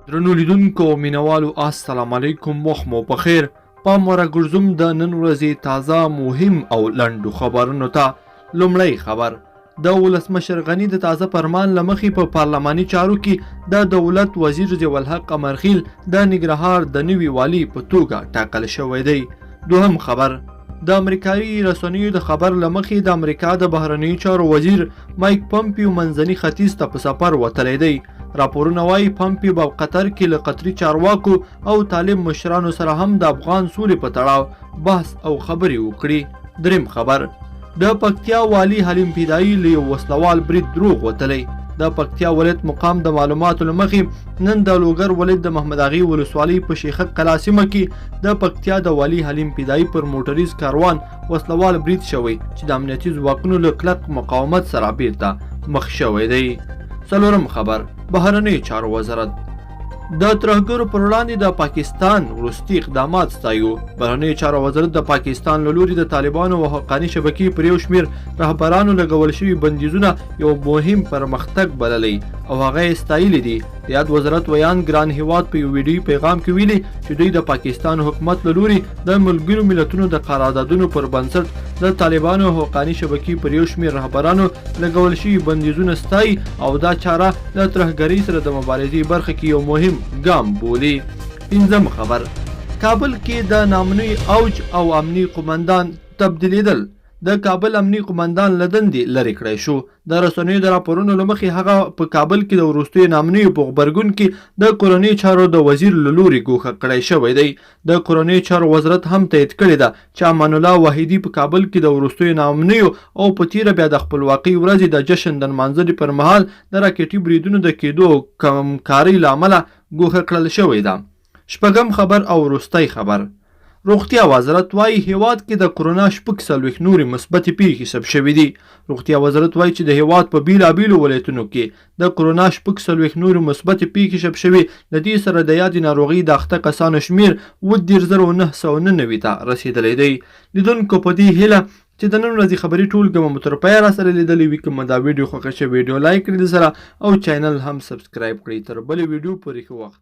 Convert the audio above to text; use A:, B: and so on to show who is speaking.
A: درنو لیدونکو او مینوالو السلام علیکم، وخت مو پخیر. پام ورګرځوم د نن ورځې تازه مهم او لنډو خبرونو ته. لومړی خبر د ولسمشر غني د تازه فرمان له مخې په پارلماني چارو کې د دولت وزیر ضیاء الحق قمرخیل د ننګرهار د نوي والي په توګه ټاکل شوی دی. دوهم خبر د امریکایي رسنیو د خبر له مخې د امریکا د بهرنیو چارو وزیر مایک پمپیو منځني ختیځ ته په سفر وتلی دی. راپورونه وایي پمپیو په قطر کې له قطري چارواکو او طالب مشرانو سره هم د افغان سولې په تړاو بحث او خبرې وکړي. دریم خبر د پکتیا والي حلیم فدایي له یو وسلوال برید دروغ وتلی. د پکتیا ولایت مقام د معلوماتو له مخې نن د لوګر ولایت د محمد اغې ولسوالۍ په شیخک قلعه سیمه کې د پکتیا د والي حلیم فدایي پر موټریز کاروان وسلوال برید شوی چې د امنیتي ځواکونو له کلک مقاومت سره بیرته مخ شوی دی. څلورم خبر بهرنیو چارو وزارت د ترهګرو پر وړاندې د پاکستان وروستي اقدامات ستایو. بهرنیو چارو وزارت د پاکستان له لوري د طالبانو او حقاني شبکې پر یو شمېر رهبرانو لګول شوي بندیزونه یو مهم پرمختګ بللی او هغه یې ستایلي دي. د یاد وزارت ویان ګران هیواد په یو ویډیوي پیغام کې ویلي چې دوی د پاکستان حکومت له لوري د ملګرو ملتونو د قراردادونو پر بنسټ د طالبانو او حقاني شبکې پر یو شمېر رهبرانو لګول شوي بندیزونه ستایي او دا چاره د ترهګرۍ سره د مبارزې برخه کې یو مهم ګام بولي. پنځم خبر کابل کې د نامنوي اوج او امني قومندان تبدیلیدل. د کابل امني قومندان له دندې لرې کړی شو. د رسنیو د راپورونو له مخې هغه په کابل کې د وروستیو نامنیو په غبرګون کې د کورنیو چارو د وزیر له لوري ګوښه کړی شوی دی. د کورنیو چارو وزارت هم تایید کړې ده چې امان الله وحیدي په کابل کې د وروستیو نامنیو او په تیره بیا د خپلواکۍ ورځې د جشن د نمانځنې پر مهال د راکټي بریدونو د کېدو او کمکارۍ له امله ګوښه کړل شوی ده. شپږم خبر او وروستی خبر روغتیا وزارت وایي هیواد کې د کرونا 46 نورې مثبتې پیښې ثبت شوي دي. روغتیا وزارت وایي چې د هیواد په بیلابیلو ولایتونو کې د کرونا 46 نورې مثبتې پیښې ثبت شوي. د دې سره د یادې ناروغۍ د اخته کسانو شمېر 10999 ته رسېدلی دی. لیدونکو په دې هیله چې د نن ورځې خبري ټولګه مو تر پایه راسره لیدلې وي. که مو دا ویډیو خوښه شوې ویډیو لایک کړئ سره او چینل هم سبسکرایب کړئ. تر بلې ویډیو پورې ښه وخت.